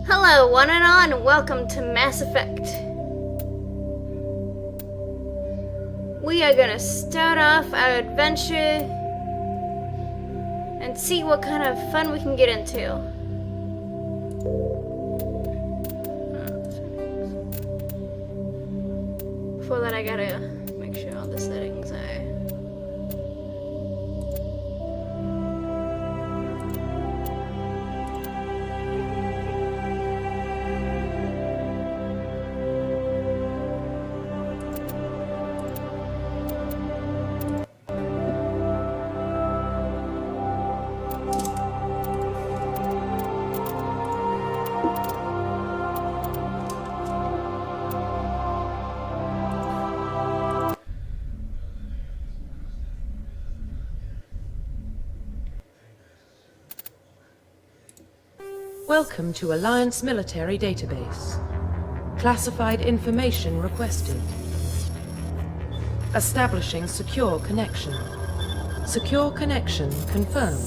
Hello, one and all, and welcome to Mass Effect. We are gonna start off our adventure and see what kind of fun we can get into. Before that, I gotta make sure all the settings are. Welcome to Alliance Military Database. Classified information requested. Establishing secure connection. Secure connection confirmed.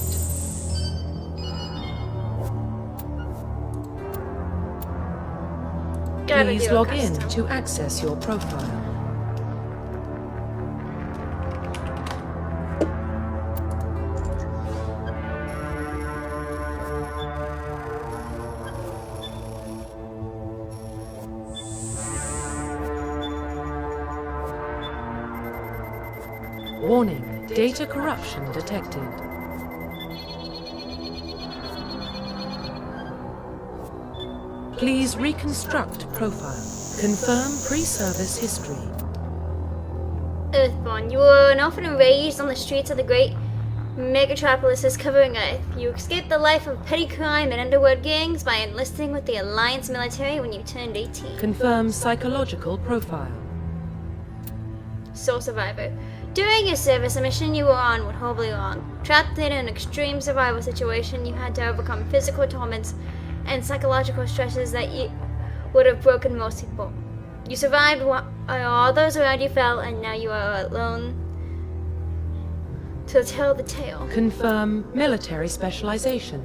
Please log in to access your profile. Warning, data corruption detected. Please reconstruct profile. Confirm pre-service history. Earthborn, you were an orphan raised on the streets of the great megatropolises covering Earth. You escaped the life of petty crime and underworld gangs by enlisting with the Alliance military when you turned 18. Confirm psychological profile. Sole survivor. During your service, a mission you were on went horribly wrong. Trapped in an extreme survival situation, you had to overcome physical torments and psychological stresses that would have broken most people. You survived while all those around you fell, and now you are alone to tell the tale. Confirm military specialization.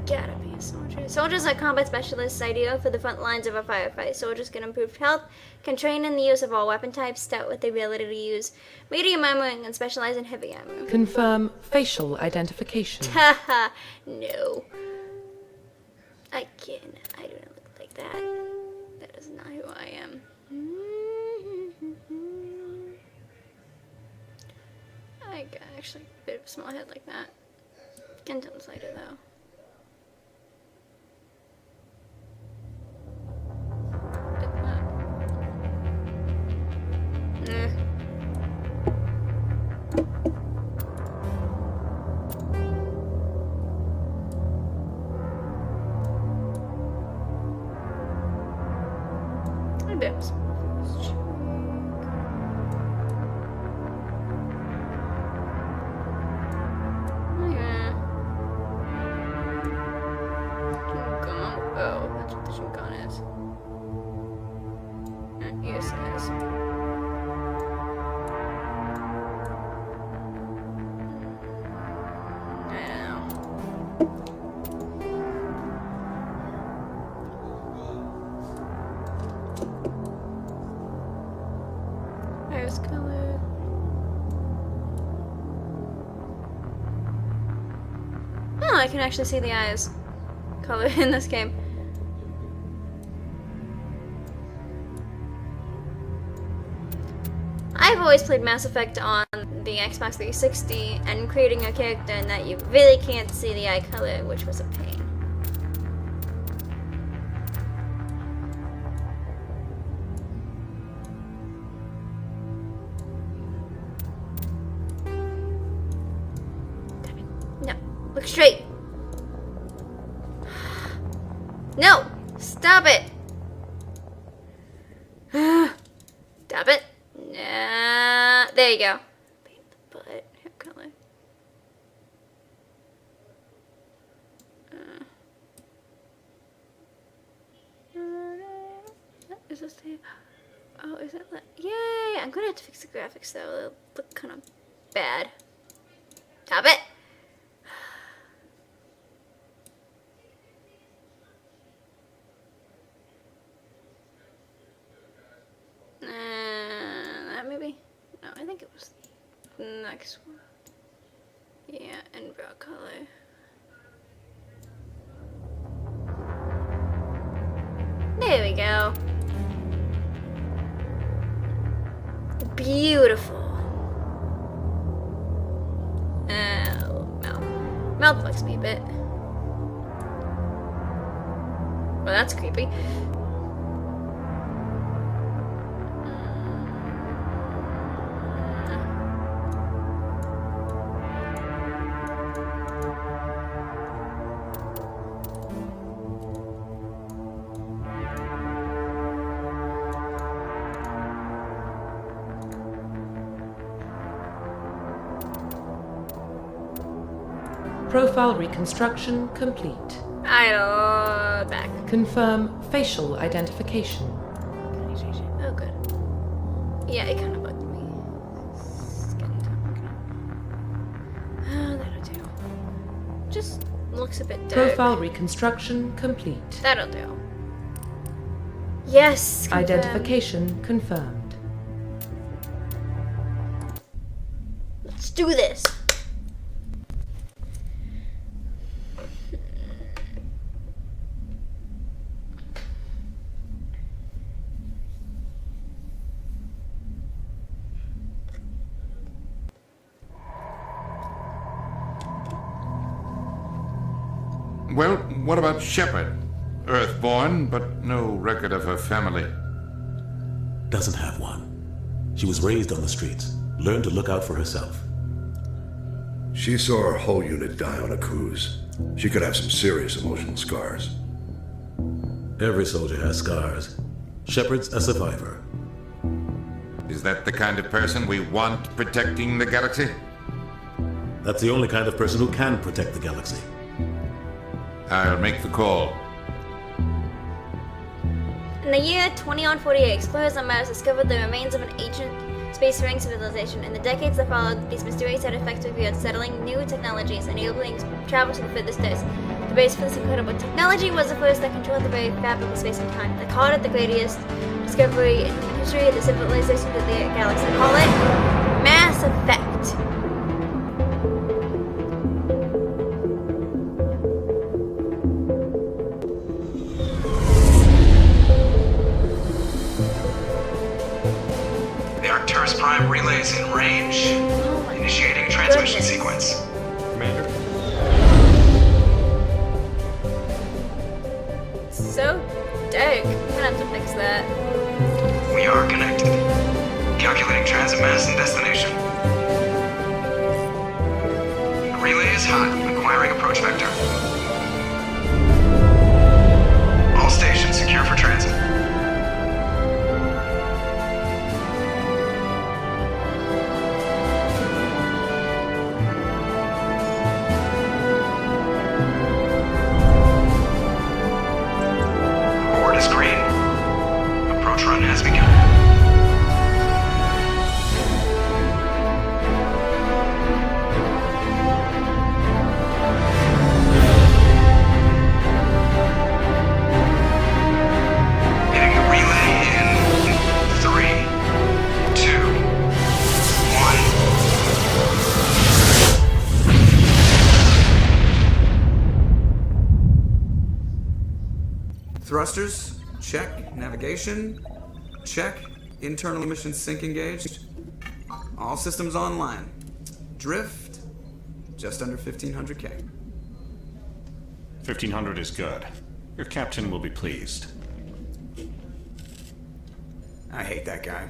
Gotta be a soldier. Soldiers are combat specialists, ideal for the front lines of a firefight. Soldiers get improved health, can train in the use of all weapon types, stout with the ability to use medium armor, and specialize in heavy armor. Confirm facial identification. Haha, no. I do not look like that. That is not who I am. I got actually a bit of a small head like that. Can tell it's lighter though. Bibs. Oh, that's what the Shinkan is. Yes, it is. Iris color. Oh, I can actually see the eyes color in this game. I've always played Mass Effect on the Xbox 360, and creating a character in that you really can't see the eye color, which was a pain. No, look straight. No, stop it. Stop it. Nah, there you go. Paint the butt. Hair color. Is this the... Oh, is that... Yay! I'm gonna have to fix the graphics though. They'll look kind of bad. Stop it! next one. Yeah, and brown color. There we go. Beautiful. Mouth bugs me a bit. Well, that's creepy. Profile reconstruction complete. Idle back. Confirm facial identification. Oh, good. Yeah, it kind of bugged me. Skin tone. Oh, that'll do. Just looks a bit dead. Profile reconstruction complete. That'll do. Yes. Confirmed. Identification confirmed. Let's do this. Well, what about ShepErd? Earthborn, but no record of her family. Doesn't have one. She was raised on the streets, learned to look out for herself. She saw her whole unit die on a cruise. She could have some serious emotional scars. Every soldier has scars. ShepErd's a survivor. Is that the kind of person we want protecting the galaxy? That's the only kind of person who can protect the galaxy. I'll make the call. In the year 2048, explorers on Mars discovered the remains of an ancient space ring civilization. In the decades that followed, these mysterious artifacts revealed settling new technologies, enabling travel to the furthest stars. The base for this incredible technology was the force that controlled the very fabric of space and time. They called it the greatest discovery in human history, the civilization of the galaxy. They call it Mass Effect. Prime relays in range. Initiating transmission sequence. Commander? So dark. I'm gonna have to fix that. We are connected. Calculating transit mass and destination. The relay is hot. Acquiring approach vector. All stations secure for transit. Thrusters, check. Navigation, check. Internal emissions sync engaged. All systems online. Drift, just under 1500K. 1500 is good. Your captain will be pleased. I hate that guy.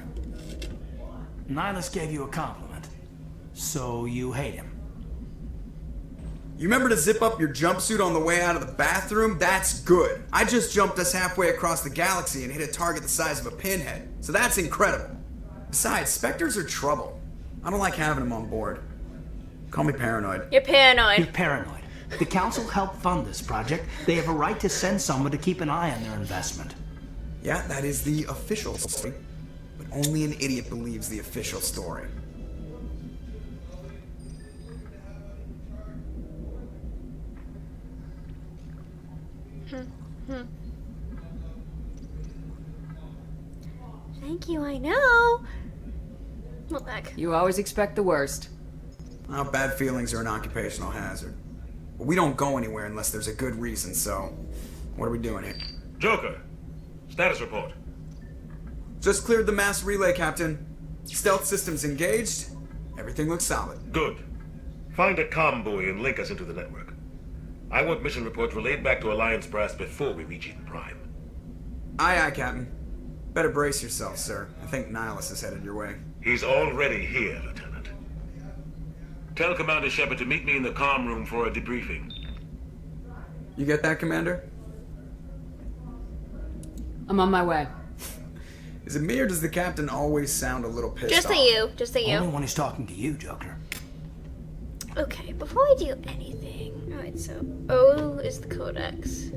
Nihilus gave you a compliment. So you hate him. You remember to zip up your jumpsuit on the way out of the bathroom? That's good. I just jumped us halfway across the galaxy and hit a target the size of a pinhead. So that's incredible. Besides, Spectres are trouble. I don't like having them on board. Call me paranoid. You're paranoid. You're paranoid. The Council helped fund this project. They have a right to send someone to keep an eye on their investment. Yeah, that is the official story. But only an idiot believes the official story. Thank you, I know. What the heck? You always expect the worst. Well, bad feelings are an occupational hazard. But we don't go anywhere unless there's a good reason, so what are we doing here? Joker, status report. Just cleared the mass relay, Captain. Stealth systems engaged. Everything looks solid. Good. Find a comm buoy and link us into the network. I want mission reports relayed back to Alliance Brass before we reach Eden Prime. Aye, aye, Captain. Better brace yourself, sir. I think Nihilus is headed your way. He's already here, Lieutenant. Tell Commander ShepErd to meet me in the comm room for a debriefing. You get that, Commander? I'm on my way. Is it me or does the Captain always sound a little pissed Just off? the you. Just the you. Only when he's talking to you, Joker. Okay, before we do anything. Alright, so O is the codex.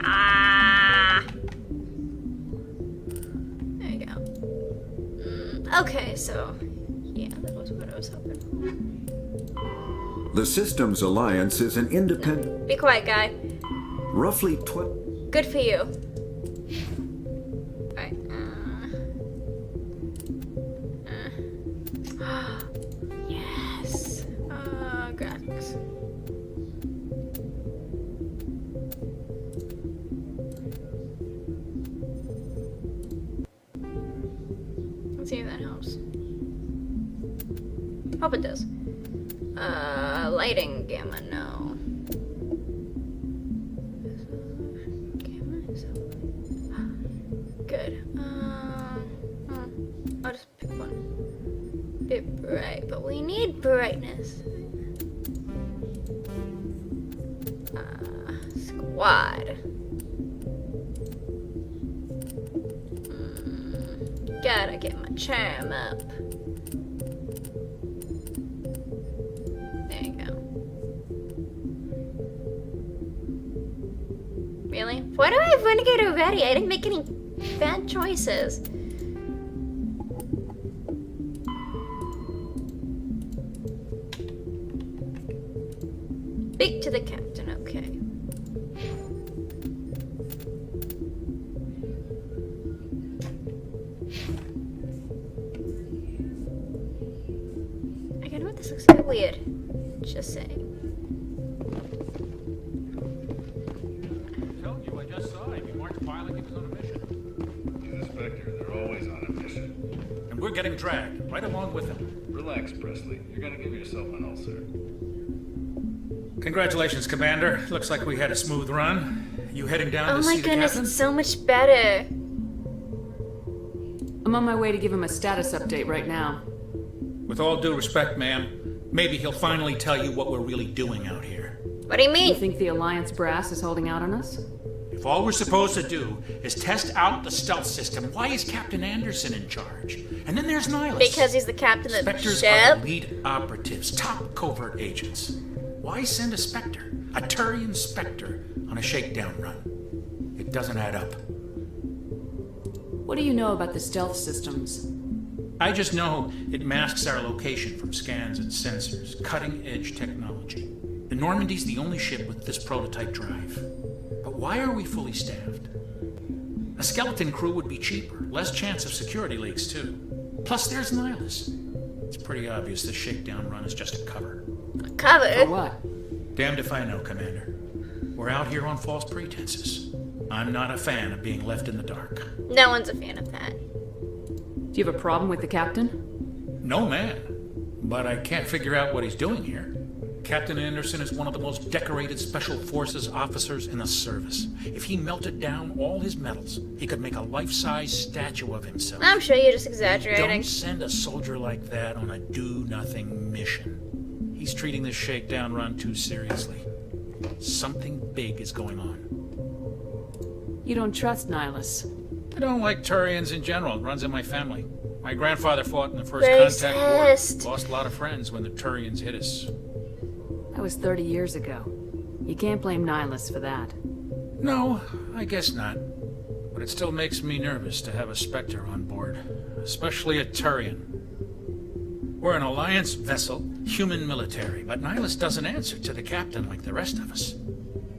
Ah. There you go. Okay, so yeah, that was what I was hoping for. The Systems Alliance is an independent... Be quiet, guy. Roughly 12... Good for you. Alright. Yes. Graphics. Let's see if that helps. Hope it does. Lighting gamma, no. Good. I'll just pick one. Bit bright, but we need brightness. Squad. Gotta get my charm up. There you go. Really? Why do I have Renegade already? I didn't make any bad choices. Speak to the captain, okay. I know this looks a bit weird. Just saying. I just saw him. He marched by like he was on a mission. He's a Spectre. They're always on a mission. And we're getting dragged right along with him. Relax, Presley. You're gonna give yourself an ulcer. Congratulations, Commander. Looks like we had a smooth run. You heading down to see the captain? Oh my goodness, it's so much better. I'm on my way to give him a status update right now. With all due respect, ma'am, maybe he'll finally tell you what we're really doing out here. What do you mean? You think the Alliance brass is holding out on us? If all we're supposed to do is test out the stealth system, why is Captain Anderson in charge? And then there's Nihilus. Because he's the captain of the Spectres ship. are elite operatives, top covert agents. Why send a Spectre, a Turian Spectre, on a shakedown run? It doesn't add up. What do you know about the stealth systems? I just know it masks our location from scans and sensors. Cutting-edge technology. The Normandy's the only ship with this prototype drive. But why are we fully staffed? A skeleton crew would be cheaper, less chance of security leaks too. Plus there's Nihilus. It's pretty obvious this shakedown run is just a cover. A cover? For what? Damned if I know, Commander. We're out here on false pretenses. I'm not a fan of being left in the dark. No one's a fan of that. Do you have a problem with the captain? No, man. But I can't figure out what he's doing here. Captain Anderson is one of the most decorated Special Forces officers in the service. If he melted down all his medals, he could make a life-size statue of himself. I'm sure you're just exaggerating. Don't send a soldier like that on a do-nothing mission. He's treating this shakedown run too seriously. Something big is going on. You don't trust Nihilus? I don't like Turians in general. It runs in my family. My grandfather fought in the First Contact War. Lost a lot of friends when the Turians hit us. That was 30 years ago. You can't blame Nihilus for that. No, I guess not. But it still makes me nervous to have a Spectre on board. especially a Turian. We're an Alliance vessel, human military, but Nihilus doesn't answer to the captain like the rest of us.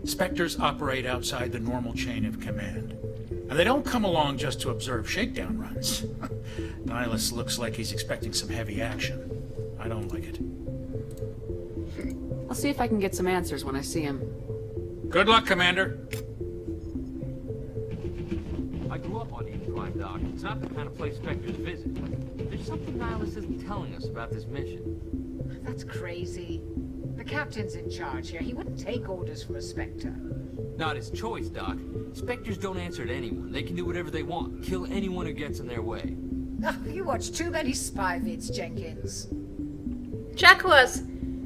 Spectres operate outside the normal chain of command. And they don't come along just to observe shakedown runs. Nihilus looks like he's expecting some heavy action. I don't like it. I'll see if I can get some answers when I see him. Good luck, Commander. I grew up on Eden Prime, Doc. It's not the kind of place Spectres visit. There's something Nihilus isn't telling us about this mission. That's crazy. The captain's in charge here. He wouldn't take orders from a Spectre. Not his choice, Doc. Spectres don't answer to anyone. They can do whatever they want. Kill anyone who gets in their way. Oh, you watch too many spy vids, Jenkins. Check was.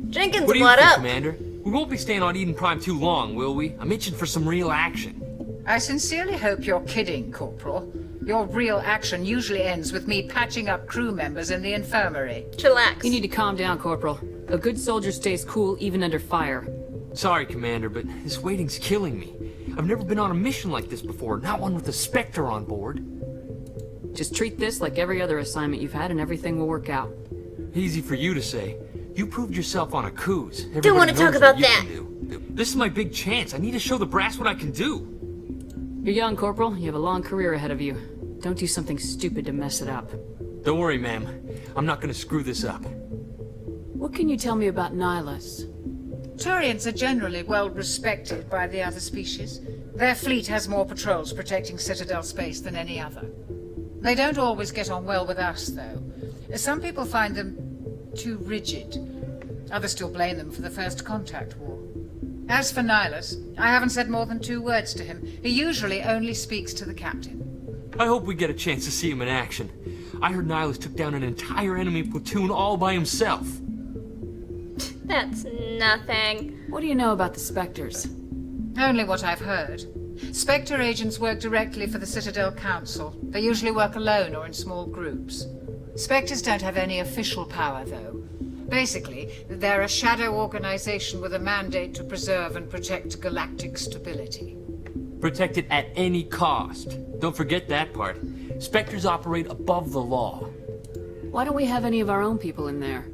Jenkins, What do you blood think, up. Commander? We won't be staying on Eden Prime too long, will we? I'm itching for some real action. I sincerely hope you're kidding, Corporal. Your real action usually ends with me patching up crew members in the infirmary. Chillax. You need to calm down, Corporal. A good soldier stays cool even under fire. Sorry, Commander, but this waiting's killing me. I've never been on a mission like this before, not one with a Spectre on board. Just treat this like every other assignment you've had and everything will work out. Easy for you to say. You proved yourself on a cruise. Don't want to talk about that. This is my big chance. I need to show the brass what I can do. You're young, Corporal. You have a long career ahead of you. Don't do something stupid to mess it up. Don't worry, ma'am. I'm not gonna screw this up. What can you tell me about Nihilus? Turians are generally well respected by the other species. Their fleet has more patrols protecting Citadel space than any other. They don't always get on well with us, though. Some people find them too rigid. Others still blame them for the First Contact War. As for Nihilus, I haven't said more than 2 words to him. He usually only speaks to the captain. I hope we get a chance to see him in action. I heard Nihilus took down an entire enemy platoon all by himself. That's nothing. What do you know about the Spectres? Only what I've heard. Spectre agents work directly for the Citadel Council. They usually work alone or in small groups. Spectres don't have any official power, though. Basically, they're a shadow organization with a mandate to preserve and protect galactic stability. Protect it at any cost. Don't forget that part. Spectres operate above the law. Why don't we have any of our own people in there?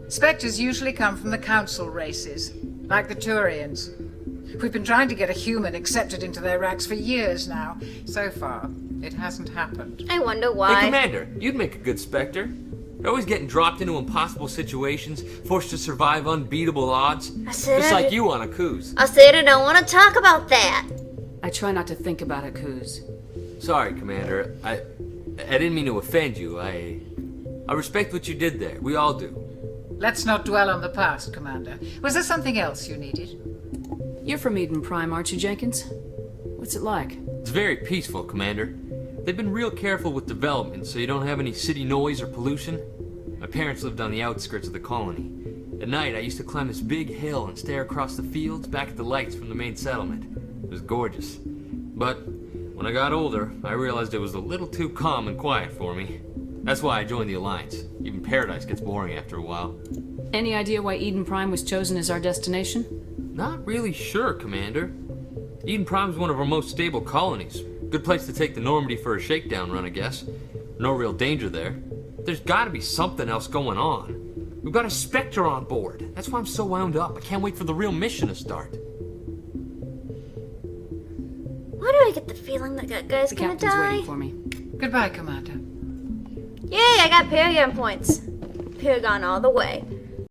Spectres usually come from the Council races, like the Turians. We've been trying to get a human accepted into their ranks for years now. So far, it hasn't happened. I wonder why. Hey, Commander, you'd make a good Spectre. You're always getting dropped into impossible situations, forced to survive unbeatable odds. Just like you on a cruise. I said I don't want to talk about that. I try not to think about it, Kuz. Sorry, Commander. I didn't mean to offend you. I respect what you did there. We all do. Let's not dwell on the past, Commander. Was there something else you needed? You're from Eden Prime, aren't you, Jenkins? What's it like? It's very peaceful, Commander. They've been real careful with development, so you don't have any city noise or pollution. My parents lived on the outskirts of the colony. At night, I used to climb this big hill and stare across the fields back at the lights from the main settlement. It was gorgeous. But when I got older, I realized it was a little too calm and quiet for me. That's why I joined the Alliance. Even Paradise gets boring after a while. Any idea why Eden Prime was chosen as our destination? Not really sure, Commander. Eden Prime's one of our most stable colonies. Good place to take the Normandy for a shakedown run, I guess. No real danger there. There's gotta be something else going on. We've got a Spectre on board. That's why I'm so wound up. I can't wait for the real mission to start. Why do I get the feeling that that guy's The gonna captain's die? waiting for me. Goodbye, Commander. Yay, I got Paragon points. Paragon all the way.